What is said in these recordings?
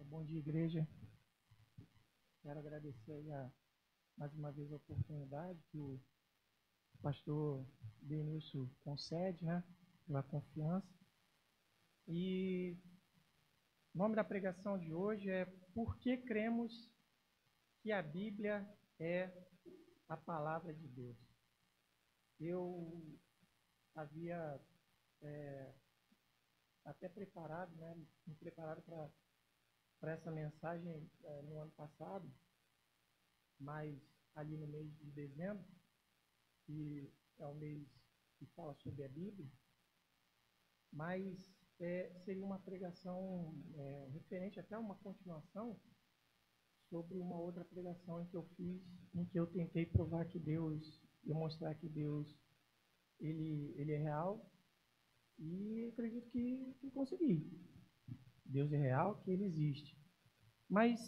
Bom dia, igreja. Quero agradecer aí mais uma vez a oportunidade que o pastor Denilson concede, né? Pela confiança. E o nome da pregação de hoje é Por que cremos que a Bíblia é a palavra de Deus? Eu havia até preparado, né? Me preparado para essa mensagem no ano passado, mas ali no mês de dezembro, que é o mês que fala sobre a Bíblia, mas seria uma pregação referente até uma continuação sobre uma outra pregação em que eu fiz, em que eu tentei provar que Deus, e mostrar que Deus, ele é real, e acredito que consegui. Deus é real, que ele existe. Mas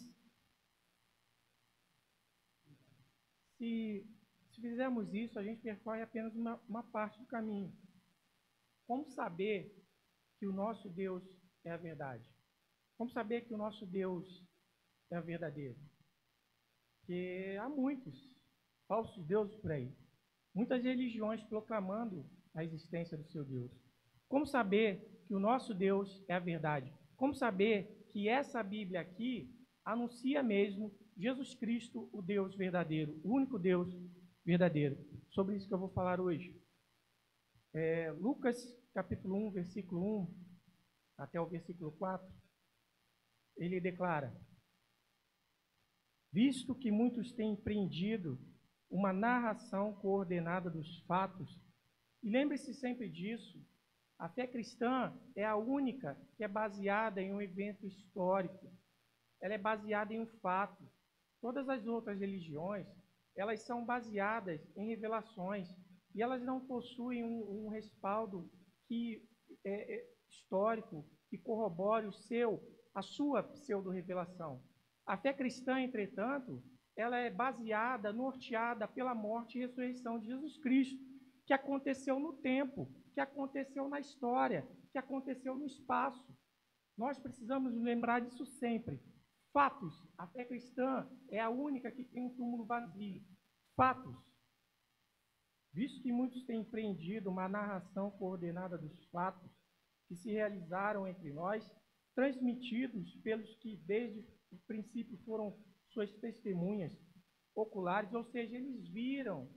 se fizermos isso, a gente percorre apenas uma parte do caminho. Como saber que o nosso Deus é a verdade? Como saber que o nosso Deus é o verdadeiro? Porque há muitos falsos deuses por aí. Muitas religiões proclamando a existência do seu Deus. Como saber que o nosso Deus é a verdade? Como saber que essa Bíblia aqui anuncia mesmo Jesus Cristo, o Deus verdadeiro, o único Deus verdadeiro? Sobre isso que eu vou falar hoje. Lucas, capítulo 1, versículo 1, até o versículo 4, ele declara: visto que muitos têm empreendido uma narração coordenada dos fatos, e lembre-se sempre disso, a fé cristã é a única que é baseada em um evento histórico, ela é baseada em um fato. Todas as outras religiões, elas são baseadas em revelações, e elas não possuem um respaldo que histórico que corrobore a sua pseudo-revelação. A fé cristã, entretanto, ela é baseada, norteada pela morte e ressurreição de Jesus Cristo, que aconteceu no tempo, que aconteceu na história, que aconteceu no espaço. Nós precisamos nos lembrar disso sempre. Fatos. A fé cristã é a única que tem um túmulo vazio. Fatos. Visto que muitos têm empreendido uma narração coordenada dos fatos que se realizaram entre nós, transmitidos pelos que desde o princípio foram suas testemunhas oculares, ou seja, eles viram,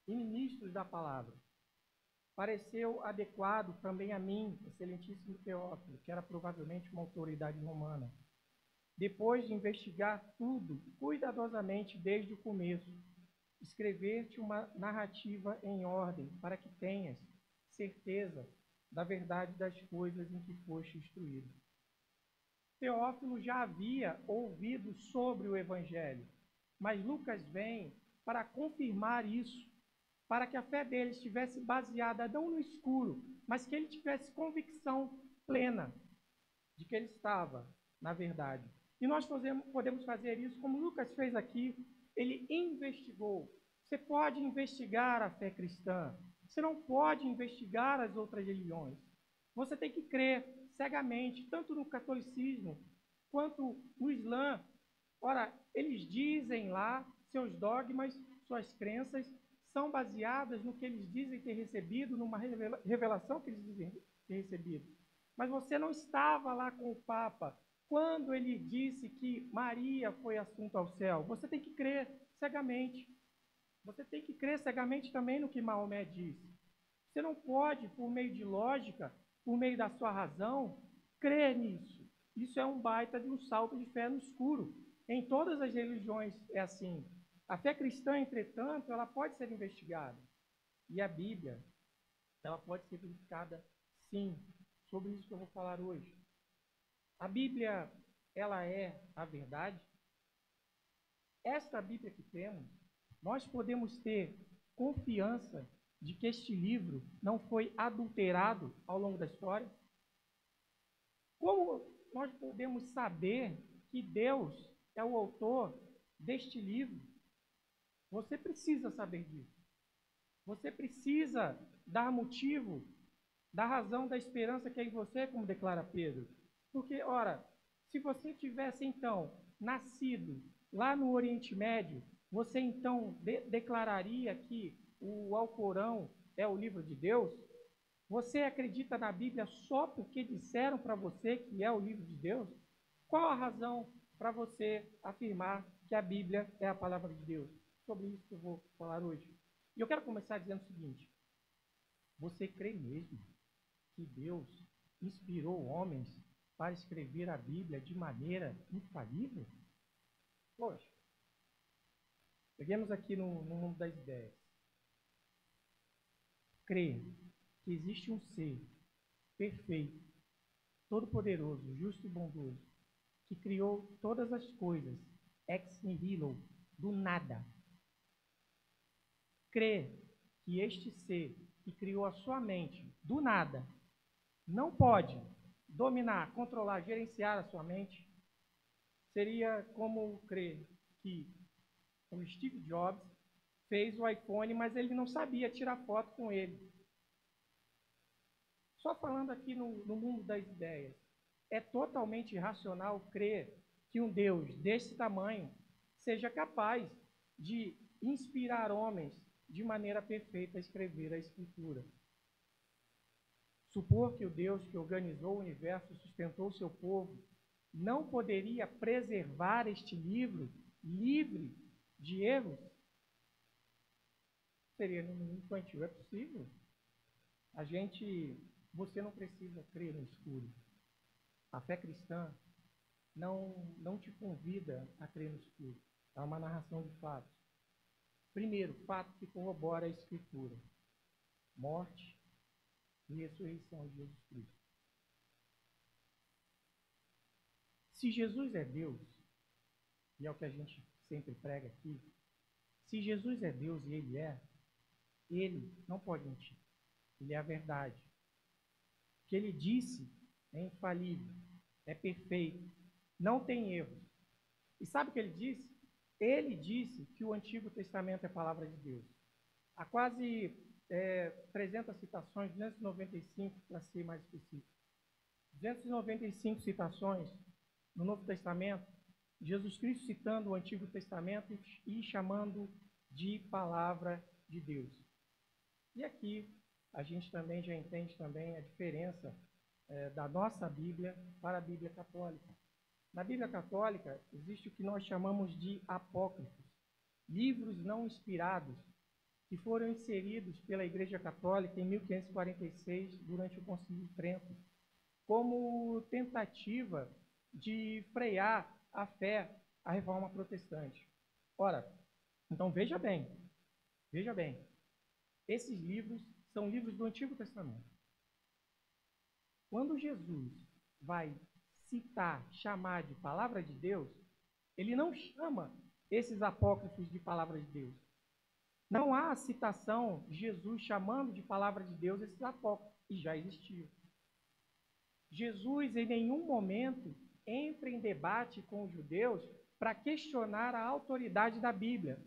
e ministros da palavra. Pareceu adequado também a mim, excelentíssimo Teófilo, que era provavelmente uma autoridade romana, depois de investigar tudo cuidadosamente desde o começo, escrever-te uma narrativa em ordem, para que tenhas certeza da verdade das coisas em que foste instruído. Teófilo já havia ouvido sobre o Evangelho, mas Lucas vem para confirmar isso, para que a fé dele estivesse baseada não no escuro, mas que ele tivesse convicção plena de que ele estava na verdade. E nós podemos fazer isso como Lucas fez aqui. Ele investigou. Você pode investigar a fé cristã. Você não pode investigar as outras religiões. Você tem que crer cegamente, tanto no catolicismo quanto no Islã. Ora, eles dizem lá, seus dogmas, suas crenças, são baseadas no que eles dizem ter recebido, numa revelação que eles dizem ter recebido. Mas você não estava lá com o Papa quando ele disse que Maria foi assunta ao céu. Você tem que crer cegamente. Você tem que crer cegamente também no que Maomé disse. Você não pode, por meio de lógica, por meio da sua razão, crer nisso. Isso é um baita de um salto de fé no escuro. Em todas as religiões é assim. A fé cristã, entretanto, ela pode ser investigada. E a Bíblia, ela pode ser verificada, sim. Sobre isso que eu vou falar hoje. A Bíblia, ela é a verdade? Esta Bíblia que temos, nós podemos ter confiança de que este livro não foi adulterado ao longo da história? Como nós podemos saber que Deus é o autor deste livro? Você precisa saber disso. Você precisa dar motivo, dar razão da esperança que é em você, como declara Pedro. Porque, ora, se você tivesse, então, nascido lá no Oriente Médio, você, então, declararia que o Alcorão é o livro de Deus? Você acredita na Bíblia só porque disseram para você que é o livro de Deus? Qual a razão para você afirmar que a Bíblia é a palavra de Deus? Sobre isso que eu vou falar hoje. E eu quero começar dizendo o seguinte: você crê mesmo que Deus inspirou homens para escrever a Bíblia de maneira infalível? Poxa, peguemos aqui no mundo das ideias. Crê que existe um ser perfeito, todo-poderoso, justo e bondoso, que criou todas as coisas, ex nihilo, do nada. Crê que este ser que criou a sua mente do nada não pode dominar, controlar, gerenciar a sua mente? Seria como crer que o Steve Jobs fez o iPhone, mas ele não sabia tirar foto com ele. Só falando aqui no mundo das ideias, é totalmente irracional crer que um Deus desse tamanho seja capaz de inspirar homens de maneira perfeita a escrever a Escritura. Supor que o Deus que organizou o universo e sustentou o seu povo não poderia preservar este livro livre de erros? Seria no mínimo infantil. É possível. Você não precisa crer no escuro. A fé cristã não te convida a crer no escuro. É uma narração de fatos. Primeiro, fato que corrobora a Escritura: morte e ressurreição de Jesus Cristo. Se Jesus é Deus, e é o que a gente sempre prega aqui, se Jesus é Deus e ele não pode mentir. Ele é a verdade. O que ele disse é infalível, é perfeito, não tem erro. E sabe o que ele disse? Ele disse que o Antigo Testamento é a palavra de Deus. Há quase 300 citações, 295 para ser mais específico. 295 citações no Novo Testamento, Jesus Cristo citando o Antigo Testamento e chamando de palavra de Deus. E aqui a gente também já entende também a diferença da nossa Bíblia para a Bíblia católica. Na Bíblia católica existe o que nós chamamos de apócrifos, livros não inspirados, que foram inseridos pela Igreja Católica em 1546, durante o Concílio de Trento, como tentativa de frear a fé, a reforma protestante. Ora, então veja bem, esses livros são livros do Antigo Testamento. Quando Jesus vai citar, chamar de palavra de Deus, ele não chama esses apócrifos de palavra de Deus. Não há citação de Jesus chamando de palavra de Deus esses apócrifos, e já existiam. Jesus, em nenhum momento, entra em debate com os judeus para questionar a autoridade da Bíblia,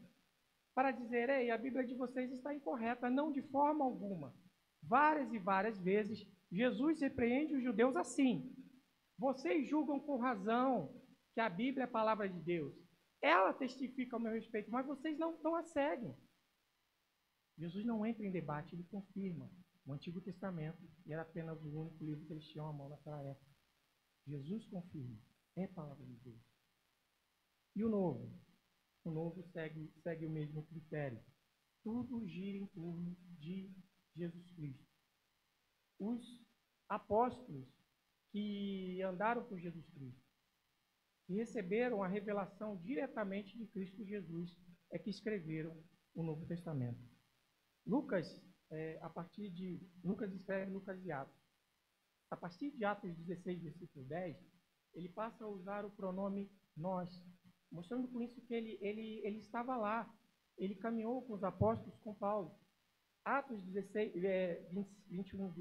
para dizer: ei, a Bíblia de vocês está incorreta. Não, de forma alguma. Várias e várias vezes, Jesus repreende os judeus assim: vocês julgam com razão que a Bíblia é a palavra de Deus. Ela testifica ao meu respeito, mas vocês não a seguem. Jesus não entra em debate, ele confirma. O Antigo Testamento era apenas o único livro que eles tinham à mão naquela época. Jesus confirma, é a palavra de Deus. E o Novo? O Novo segue o mesmo critério. Tudo gira em torno de Jesus Cristo. Os apóstolos que andaram por Jesus Cristo, que receberam a revelação diretamente de Cristo Jesus, é que escreveram o Novo Testamento. Lucas escreve Lucas e Atos. A partir de Atos 16, versículo 10, ele passa a usar o pronome nós, mostrando com isso que ele estava lá, ele caminhou com os apóstolos, com Paulo. Atos 16, 21,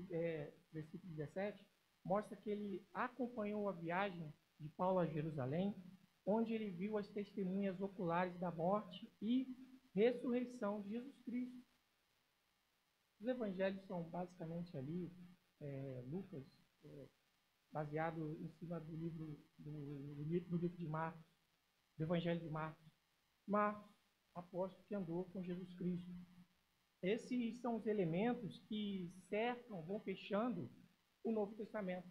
versículo 17, mostra que ele acompanhou a viagem de Paulo a Jerusalém, onde ele viu as testemunhas oculares da morte e ressurreição de Jesus Cristo. Os evangelhos são basicamente ali, Lucas, baseado em cima do livro de Marcos, do Evangelho de Marcos. Marcos, apóstolo que andou com Jesus Cristo. Esses são os elementos que cercam, vão fechando o Novo Testamento.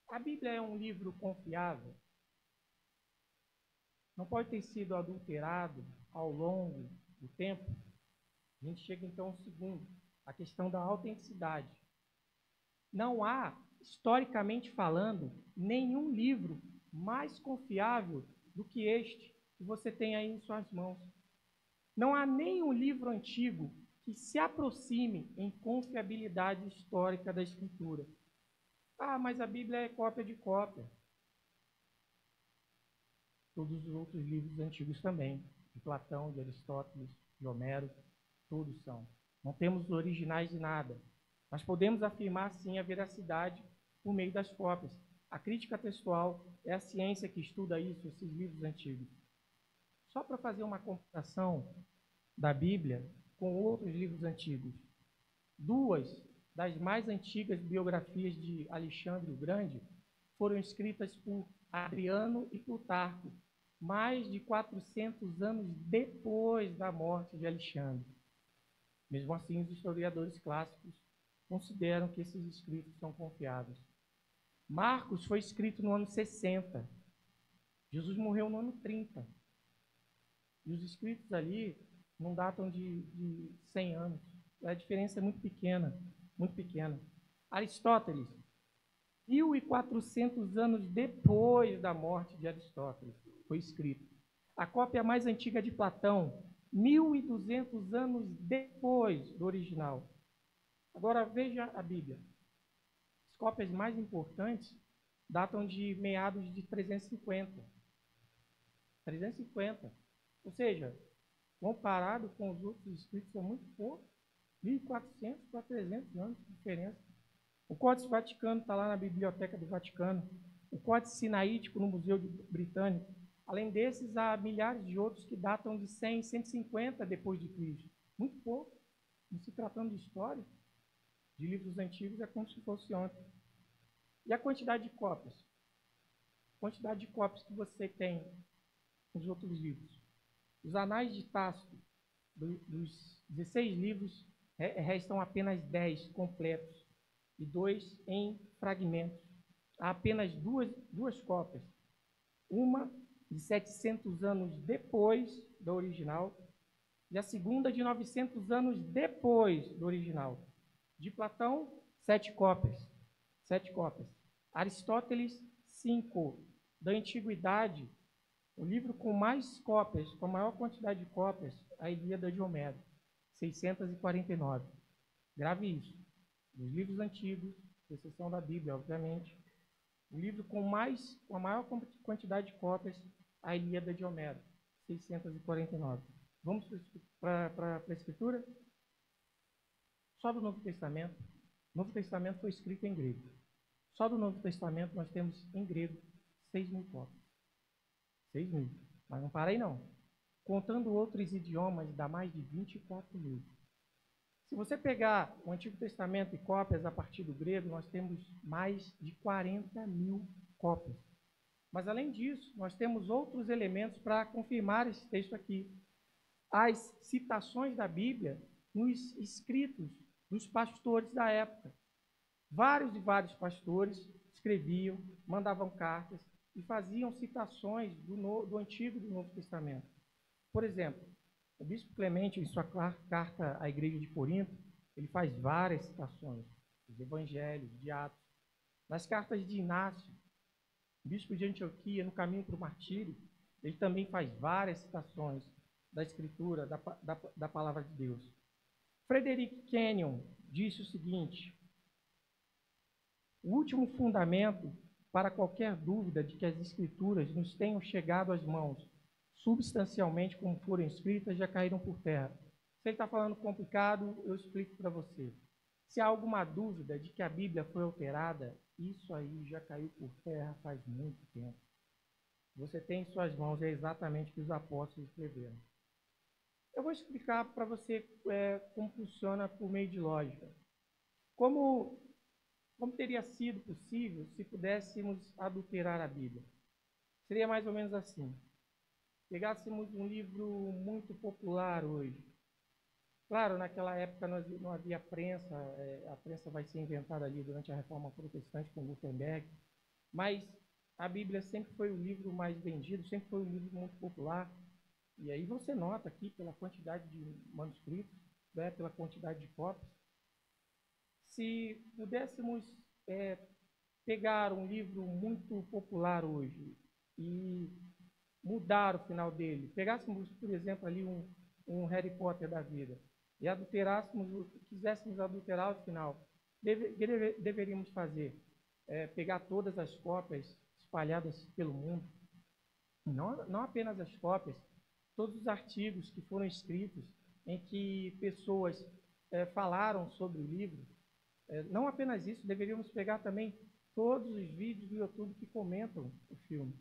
A Bíblia é um livro confiável. Não pode ter sido adulterado ao longo do tempo. A gente chega então ao segundo, a questão da autenticidade. Não há, historicamente falando, nenhum livro mais confiável do que este que você tem aí em suas mãos. Não há nenhum livro antigo que se aproxime em confiabilidade histórica da Escritura. Ah, mas a Bíblia é cópia de cópia. Todos os outros livros antigos também, de Platão, de Aristóteles, de Homero, todos são. Não temos os originais de nada, mas podemos afirmar, sim, a veracidade por meio das cópias. A crítica textual é a ciência que estuda isso, esses livros antigos. Só para fazer uma comparação da Bíblia com outros livros antigos. Duas das mais antigas biografias de Alexandre o Grande foram escritas por Adriano e Plutarco, mais de 400 anos depois da morte de Alexandre. Mesmo assim, os historiadores clássicos consideram que esses escritos são confiáveis. Marcos foi escrito no ano 60. Jesus morreu no ano 30. E os escritos ali não datam de 100 anos. A diferença é muito pequena, muito pequena. Aristóteles, 1.400 anos depois da morte de Aristóteles, foi escrito. A cópia mais antiga de Platão, 1.200 anos depois do original. Agora veja a Bíblia. As cópias mais importantes datam de meados de 350. 350. Ou seja, comparado com os outros escritos, são muito poucos. 1.400 para 300 anos de diferença. O Códice Vaticano está lá na Biblioteca do Vaticano. O Códice Sinaítico no Museu Britânico. Além desses, há milhares de outros que datam de 100, 150 depois de Cristo. Muito pouco. Não se tratando de história, de livros antigos, é como se fosse ontem. E a quantidade de cópias? A quantidade de cópias que você tem nos outros livros. Os Anais de Tácito, dos 16 livros, restam apenas 10 completos e 2 em fragmentos. Há apenas duas cópias. Uma de 700 anos depois do original e a segunda de 900 anos depois do original. De Platão, 7 cópias. 7 cópias. Aristóteles, 5. Da Antiguidade, o livro com mais cópias, com a maior quantidade de cópias, a Ilíada de Homero, 649. Grave isso. Dos livros antigos, exceção da Bíblia, obviamente, o livro com a maior quantidade de cópias, a Ilíada de Homero, 649. Vamos para a Escritura? Só do Novo Testamento. O Novo Testamento foi escrito em grego. Só do Novo Testamento nós temos em grego 6.000 cópias. 6.000. Mas não para aí não. Contando outros idiomas, dá mais de 24.000. Se você pegar o Antigo Testamento e cópias a partir do grego, nós temos mais de 40.000 cópias. Mas, além disso, nós temos outros elementos para confirmar esse texto aqui. As citações da Bíblia nos escritos dos pastores da época. Vários e vários pastores escreviam, mandavam cartas e faziam citações do Antigo e do Novo Testamento. Por exemplo, o bispo Clemente, em sua carta à igreja de Corinto, ele faz várias citações dos evangelhos, de Atos. Nas cartas de Inácio, o bispo de Antioquia, no caminho para o martírio, ele também faz várias citações da Escritura, da palavra de Deus. Frederick Kenyon disse o seguinte: o último fundamento para qualquer dúvida de que as Escrituras nos tenham chegado às mãos substancialmente como foram escritas, já caíram por terra. Se ele está falando complicado, eu explico para você. Se há alguma dúvida de que a Bíblia foi alterada, isso aí já caiu por terra faz muito tempo. Você tem em suas mãos é exatamente o que os apóstolos escreveram. Eu vou explicar para você como funciona por meio de lógica. Como como teria sido possível se pudéssemos adulterar a Bíblia? Seria mais ou menos assim. Pegássemos um livro muito popular hoje. Claro, naquela época não havia prensa, a prensa vai ser inventada ali durante a Reforma Protestante com Gutenberg, mas a Bíblia sempre foi o livro mais vendido, sempre foi um livro muito popular. E aí você nota aqui pela quantidade de manuscritos, né, pela quantidade de cópias. Se pudéssemos pegar um livro muito popular hoje e mudar o final dele, pegássemos, por exemplo, ali um Harry Potter da vida e quiséssemos adulterar o final, deveríamos fazer? Pegar todas as cópias espalhadas pelo mundo, não apenas as cópias, todos os artigos que foram escritos em que pessoas falaram sobre o livro. Não apenas isso, deveríamos pegar também todos os vídeos do YouTube que comentam o filme.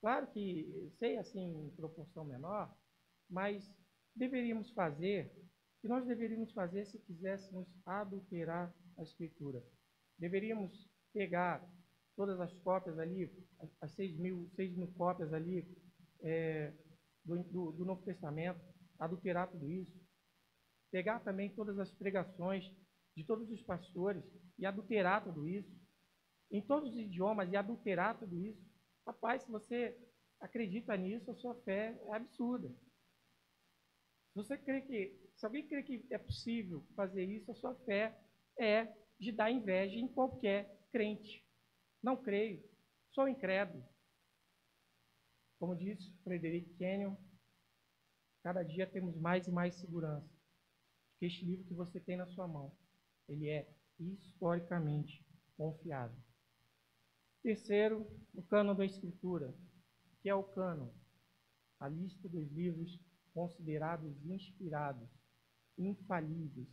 Claro que, sei assim, em proporção menor, mas o que nós deveríamos fazer se quiséssemos adulterar a Escritura? Deveríamos pegar todas as cópias ali, as 6.000 cópias ali do Novo Testamento, adulterar tudo isso, pegar também todas as pregações de todos os pastores e adulterar tudo isso, em todos os idiomas e adulterar tudo isso. Rapaz, se você acredita nisso, a sua fé é absurda. Se alguém crê que é possível fazer isso, a sua fé é de dar inveja em qualquer crente. Não creio, sou incrédulo. Como disse Frederick Kenyon, cada dia temos mais e mais segurança que este livro que você tem na sua mão, ele é historicamente confiável. Terceiro, o cânon da Escritura, que é o cânon, a lista dos livros considerados inspirados, infalíveis,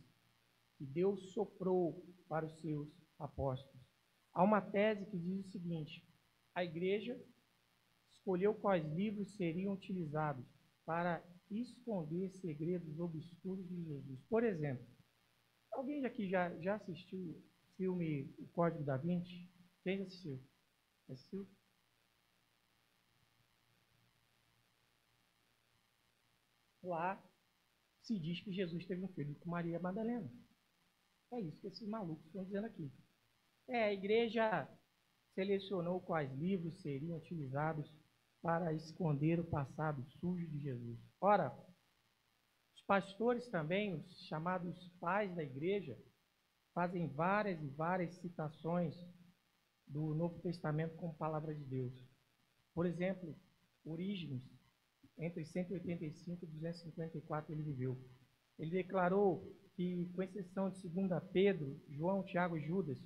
que Deus soprou para os seus apóstolos. Há uma tese que diz o seguinte: a igreja escolheu quais livros seriam utilizados para esconder segredos obscuros de Jesus. Por exemplo, alguém aqui já assistiu o filme O Código da Vinci? Quem já assistiu? Assistiu? Lá se diz que Jesus teve um filho com Maria Madalena. É isso que esses malucos estão dizendo aqui. A igreja selecionou quais livros seriam utilizados para esconder o passado sujo de Jesus. Ora, os pastores também, os chamados pais da igreja, fazem várias e várias citações do Novo Testamento como palavra de Deus. Por exemplo, Orígenes, entre 185 e 254 ele viveu. Ele declarou que, com exceção de 2 Pedro, João, Tiago e Judas,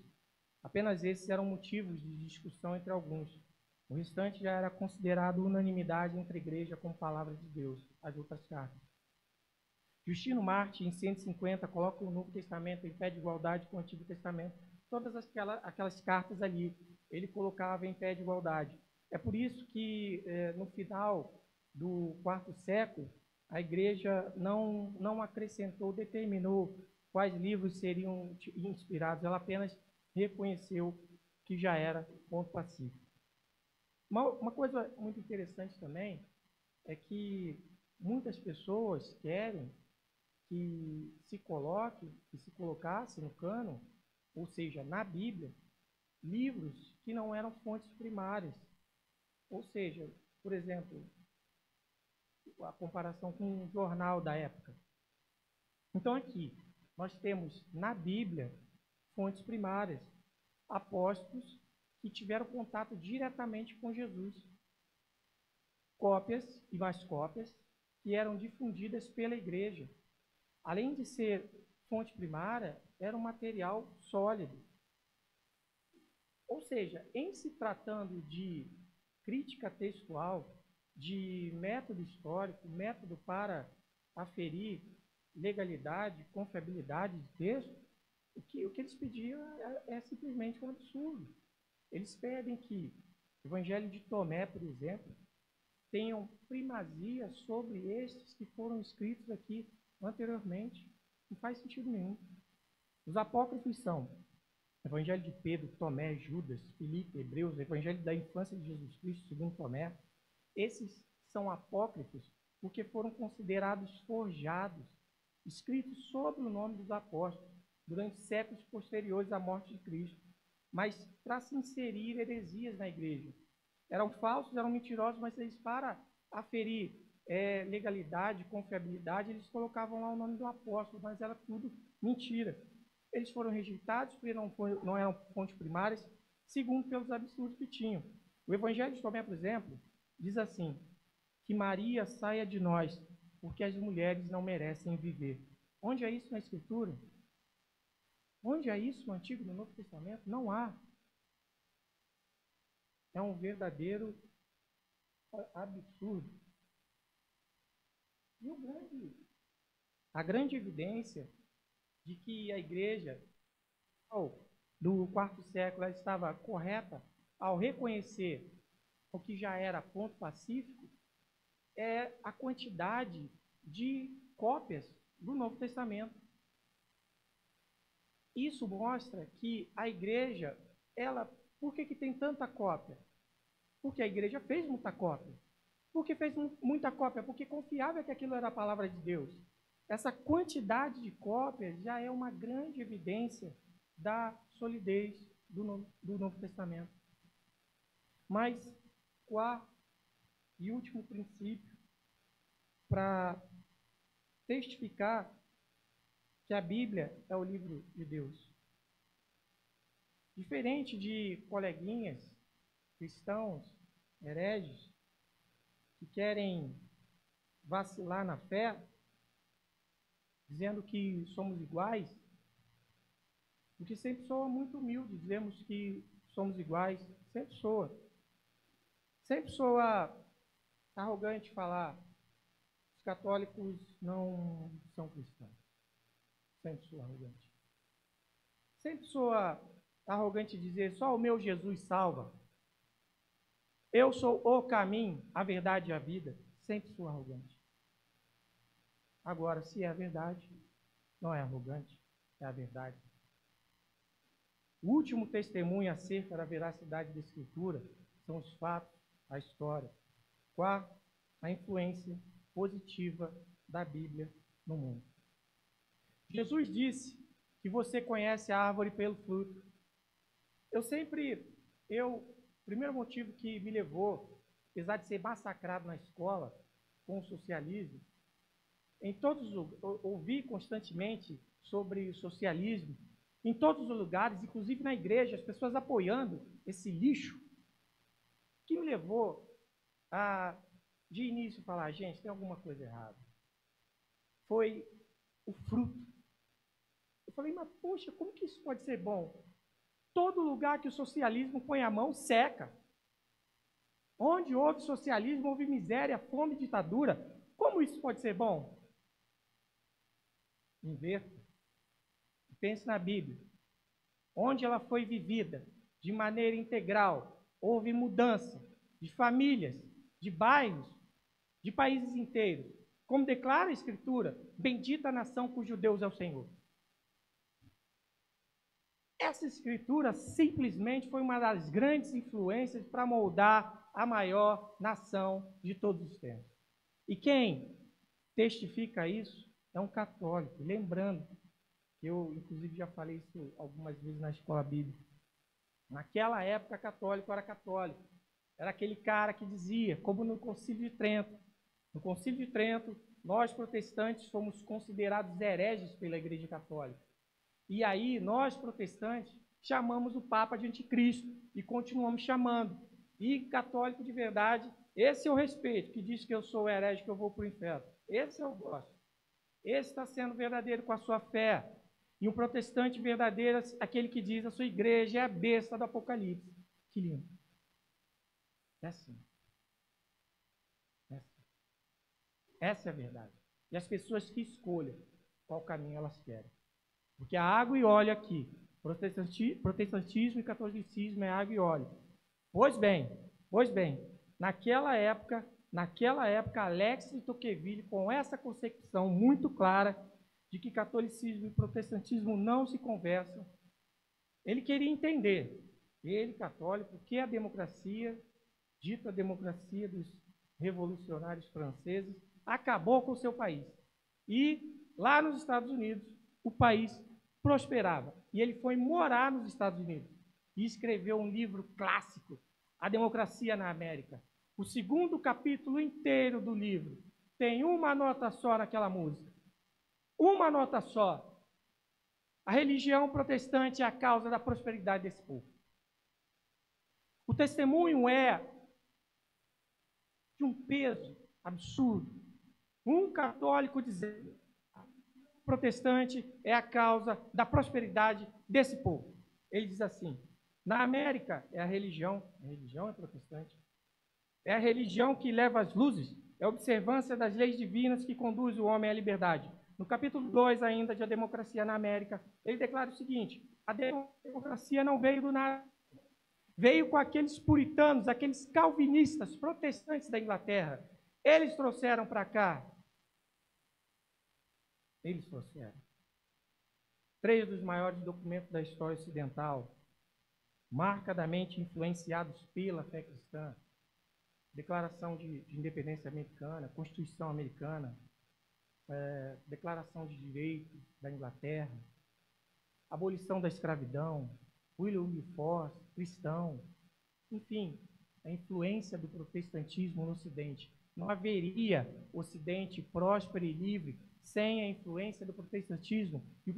apenas esses eram motivos de discussão entre alguns. O restante já era considerado unanimidade entre a igreja como palavra de Deus, as outras cartas. Justino Marte, em 150, coloca o Novo Testamento em pé de igualdade com o Antigo Testamento. Todas aquelas cartas ali, ele colocava em pé de igualdade. É por isso que, no final do quarto século, a igreja não acrescentou, determinou quais livros seriam inspirados, ela apenas reconheceu que já era ponto pacífico. Uma coisa muito interessante também é que muitas pessoas querem que se colocasse no cânon, ou seja, na Bíblia, livros que não eram fontes primárias. Ou seja, por exemplo, a comparação com um jornal da época. Então aqui, nós temos na Bíblia fontes primárias, apóstolos que tiveram contato diretamente com Jesus. Cópias e mais cópias que eram difundidas pela igreja. Além de ser fonte primária, era um material sólido. Ou seja, em se tratando de crítica textual, de método histórico, método para aferir legalidade, confiabilidade de texto, o que eles pediam é simplesmente um absurdo. Eles pedem que o Evangelho de Tomé, por exemplo, tenham primazia sobre estes que foram escritos aqui anteriormente. Não faz sentido nenhum. Os apócrifos são Evangelho de Pedro, Tomé, Judas, Filipe, Hebreus, Evangelho da infância de Jesus Cristo, segundo Tomé. Esses são apócrifos porque foram considerados forjados, escritos sob o nome dos apóstolos, durante séculos posteriores à morte de Cristo, mas para se inserir heresias na igreja. Eram falsos, eram mentirosos, mas eles, para aferir legalidade, confiabilidade, eles colocavam lá o nome do apóstolo, mas era tudo mentira. Eles foram rejeitados porque não eram fontes primárias, segundo pelos absurdos que tinham. O Evangelho de Tomé, por exemplo, diz assim, que Maria saia de nós, porque as mulheres não merecem viver. Onde é isso na Escritura? Onde é isso no Antigo e no Novo Testamento? Não há. É um verdadeiro absurdo. E a grande evidência de que a igreja do quarto século ela estava correta ao reconhecer o que já era ponto pacífico é a quantidade de cópias do Novo Testamento. Isso mostra que a igreja, por que tem tanta cópia? Porque a igreja fez muita cópia. Por que fez muita cópia? Porque confiava que aquilo era a palavra de Deus. Essa quantidade de cópias já é uma grande evidência da solidez do Novo Testamento. Mas, quarto e último princípio, para testificar que a Bíblia é o livro de Deus. Diferente de coleguinhas, cristãos, hereges, que querem vacilar na fé, dizendo que somos iguais, porque sempre soa muito humilde, dizemos que somos iguais, sempre soa. Sempre soa arrogante falar, os católicos não são cristãos. Sempre soa arrogante. Sempre soa arrogante dizer, só o meu Jesus salva. Eu sou o caminho, a verdade e a vida. Sempre soa arrogante. Agora, se é a verdade, não é arrogante, é a verdade. O último testemunho acerca da veracidade da Escritura são os fatos, a história. Quarto, a influência positiva da Bíblia no mundo. Jesus disse que você conhece a árvore pelo fruto. O primeiro motivo que me levou, apesar de ser massacrado na escola com o socialismo, ouvi constantemente sobre o socialismo, em todos os lugares, inclusive na igreja, as pessoas apoiando esse lixo, que me levou a, de início, falar, gente, tem alguma coisa errada. Foi o fruto. Eu falei, mas poxa, como que isso pode ser bom? Todo lugar que o socialismo põe a mão, seca. Onde houve socialismo, houve miséria, fome, ditadura. Como isso pode ser bom? Inverta. Pense na Bíblia. Onde ela foi vivida de maneira integral, houve mudança de famílias, de bairros, de países inteiros. Como declara a Escritura, bendita a nação cujo Deus é o Senhor. Essa Escritura simplesmente foi uma das grandes influências para moldar a maior nação de todos os tempos. E quem testifica isso é um católico. Lembrando, eu inclusive já falei isso algumas vezes na escola bíblica. Naquela época, católico era católico. Era aquele cara que dizia, como no Concílio de Trento. No Concílio de Trento, nós protestantes fomos considerados hereges pela Igreja Católica. E aí, nós protestantes chamamos o Papa de anticristo e continuamos chamando. E católico de verdade, esse eu respeito, que diz que eu sou herege, que eu vou para o inferno. Esse eu gosto. Esse está sendo verdadeiro com a sua fé. E um protestante verdadeiro, aquele que diz a sua igreja é a besta do Apocalipse. Que lindo. É assim. É assim. Essa é a verdade. E as pessoas que escolham qual caminho elas querem. Porque a água e óleo aqui, protestantismo e catolicismo é água e óleo. Pois bem, naquela época, Alex de Tocqueville, com essa concepção muito clara de que catolicismo e protestantismo não se conversam, Ele queria entender, ele, católico, o que é a democracia, dita democracia dos revolucionários franceses, acabou com o seu país. E lá nos Estados Unidos, o país prosperava. E ele foi morar nos Estados Unidos e escreveu um livro clássico, A Democracia na América. O segundo capítulo inteiro do livro tem uma nota só naquela música. Uma nota só. A religião protestante é a causa da prosperidade desse povo. O testemunho é de um peso absurdo. Um católico dizendo que o protestante é a causa da prosperidade desse povo. Ele diz assim: na América é a religião é protestante, é a religião que leva as luzes, é a observância das leis divinas que conduz o homem à liberdade. No capítulo 2 ainda de A Democracia na América, ele declara o seguinte: a democracia não veio do nada, veio com aqueles puritanos, aqueles calvinistas, protestantes da Inglaterra. Eles trouxeram para cá. Eles trouxeram 3 dos maiores documentos da história ocidental, marcadamente influenciados pela fé cristã: Declaração de Independência Americana, Constituição Americana, Declaração de Direitos da Inglaterra, abolição da escravidão, William Wilberforce, cristão, enfim, a influência do protestantismo no Ocidente. Não haveria Ocidente próspero e livre sem a influência do protestantismo. E o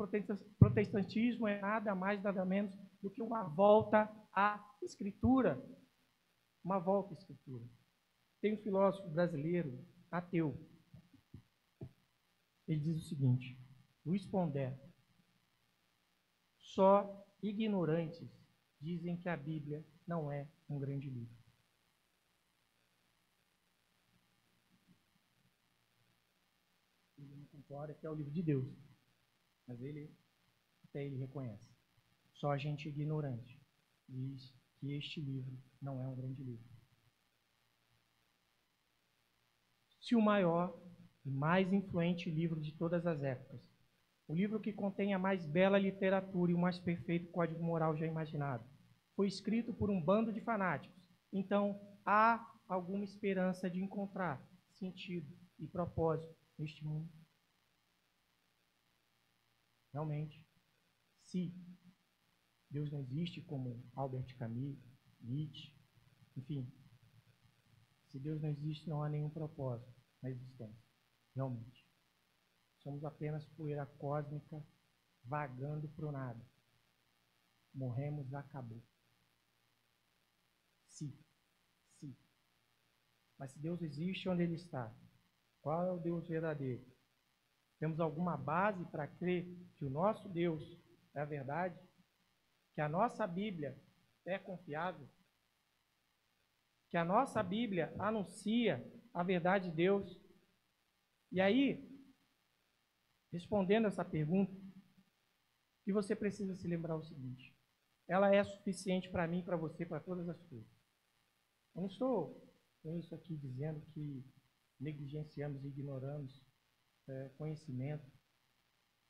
protestantismo é nada mais, nada menos do que uma volta à Escritura. Uma volta à Escritura. Tem um filósofo brasileiro, ateu. Ele diz o seguinte: Luiz Pondé: só ignorantes dizem que a Bíblia não é um grande livro. Ele não concorda que é o livro de Deus, mas até ele reconhece. Só gente ignorante diz que este livro não é um grande livro. Se o maior e mais influente livro de todas as épocas, o livro que contém a mais bela literatura e o mais perfeito código moral já imaginado, foi escrito por um bando de fanáticos, então há alguma esperança de encontrar sentido e propósito neste mundo? Realmente, se Deus não existe, como Albert Camus, Nietzsche, enfim, se Deus não existe, não há nenhum propósito na existência, realmente. Somos apenas poeira cósmica vagando para o nada. Morremos, acabou. Sim. Mas se Deus existe, onde Ele está? Qual é o Deus verdadeiro? Temos alguma base para crer que o nosso Deus é a verdade? Que a nossa Bíblia é confiável? Que a nossa Bíblia anuncia a verdade de Deus? E aí, respondendo essa pergunta, que você precisa se lembrar o seguinte: ela é suficiente para mim, para você, para todas as coisas. Eu não estou com isso aqui dizendo que negligenciamos e ignoramos conhecimento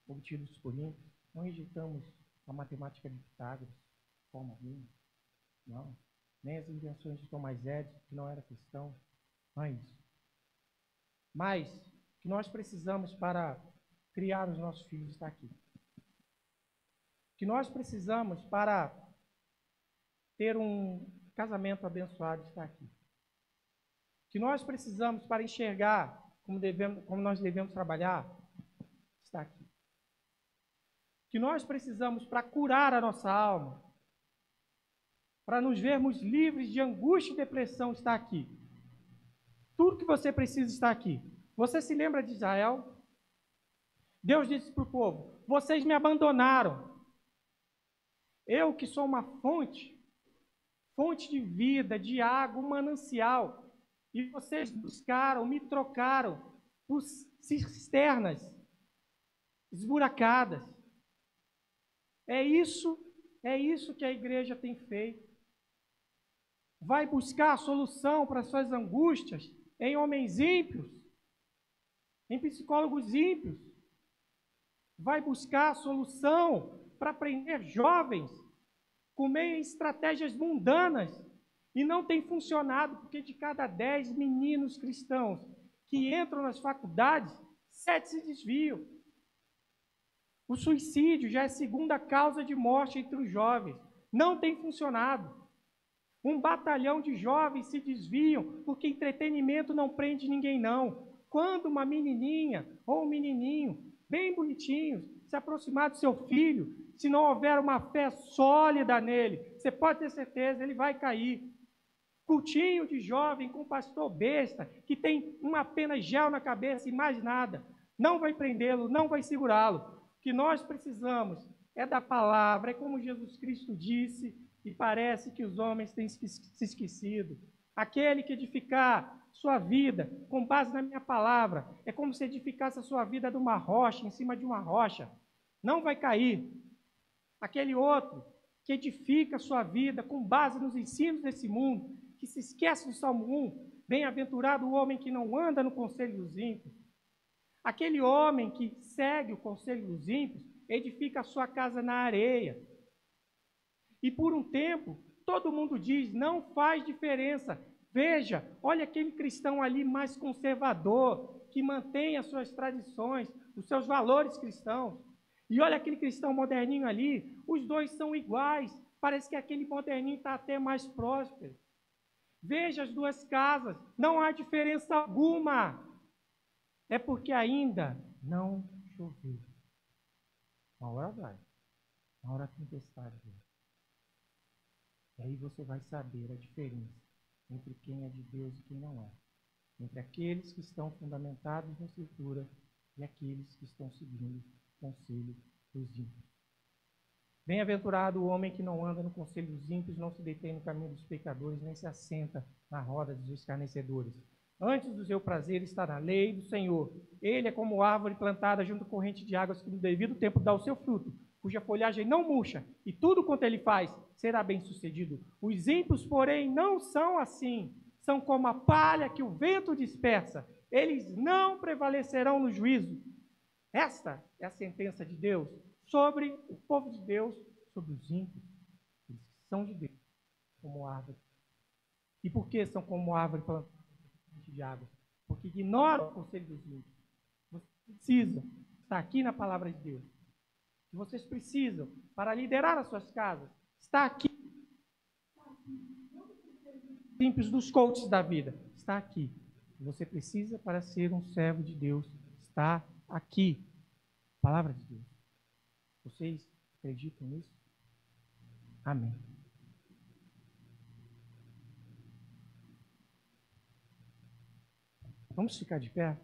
obtidos por ímpios. Não rejeitamos a matemática de Pitágoras de forma alguma. Não. Nem as invenções de Thomas Edison, que não era cristão. Não é isso. Mas o que nós precisamos para criar os nossos filhos está aqui. O que nós precisamos para ter um casamento abençoado está aqui. O que nós precisamos para enxergar como nós devemos trabalhar está aqui. O que nós precisamos para curar a nossa alma, para nos vermos livres de angústia e depressão, está aqui. Tudo que você precisa está aqui. Você se lembra de Israel? Deus disse para o povo: vocês me abandonaram. Eu que sou uma fonte de vida, de água, um manancial. E vocês buscaram, me trocaram por cisternas esburacadas. É isso que a igreja tem feito. Vai buscar a solução para suas angústias em homens ímpios, em psicólogos ímpios. Vai buscar a solução para prender jovens com meio a estratégias mundanas, e não tem funcionado, porque de cada 10 meninos cristãos que entram nas faculdades, 7 se desviam. O suicídio já é a segunda causa de morte entre os jovens. Não tem funcionado. Um batalhão de jovens se desviam porque entretenimento não prende ninguém, não. Quando uma menininha ou um menininho, bem bonitinhos, se aproximar do seu filho, se não houver uma fé sólida nele, você pode ter certeza, ele vai cair. Cultinho de jovem com pastor besta, que tem uma pena gel na cabeça e mais nada, não vai prendê-lo, não vai segurá-lo. O que nós precisamos é da palavra, é como Jesus Cristo disse, e parece que os homens têm se esquecido. Aquele que edificar sua vida com base na minha palavra, é como se edificasse a sua vida de uma rocha, em cima de uma rocha, não vai cair. Aquele outro que edifica a sua vida com base nos ensinos desse mundo, que se esquece do Salmo 1, bem-aventurado o homem que não anda no conselho dos ímpios. Aquele homem que segue o conselho dos ímpios, edifica a sua casa na areia. E por um tempo, todo mundo diz, não faz diferença. Veja, olha aquele cristão ali mais conservador, que mantém as suas tradições, os seus valores cristãos. E olha aquele cristão moderninho ali, os dois são iguais. Parece que aquele moderninho está até mais próspero. Veja as duas casas, não há diferença alguma. É porque ainda não choveu. Uma hora vai, uma hora a tempestade vem. E aí você vai saber a diferença entre quem é de Deus e quem não é. Entre aqueles que estão fundamentados na Escritura e aqueles que estão seguindo o conselho dos ímpios. Bem-aventurado o homem que não anda no conselho dos ímpios, não se detém no caminho dos pecadores, nem se assenta na roda dos escarnecedores. Antes do seu prazer está na lei do Senhor. Ele é como árvore plantada junto à corrente de águas que no devido tempo dá o seu fruto, cuja folhagem não murcha, e tudo quanto ele faz será bem sucedido. Os ímpios, porém, não são assim. São como a palha que o vento dispersa. Eles não prevalecerão no juízo. Esta é a sentença de Deus sobre o povo de Deus, sobre os ímpios. Eles são de Deus, como árvore. E por que são como árvore plantada de água? Porque ignoram o conselho dos ímpios. Vocês precisam estar aqui na palavra de Deus. Que vocês precisam para liderar as suas casas. Está aqui. Ímpios dos coaches da vida. Está aqui. Você precisa para ser um servo de Deus. Está aqui. Palavra de Deus. Vocês acreditam nisso? Amém. Vamos ficar de pé?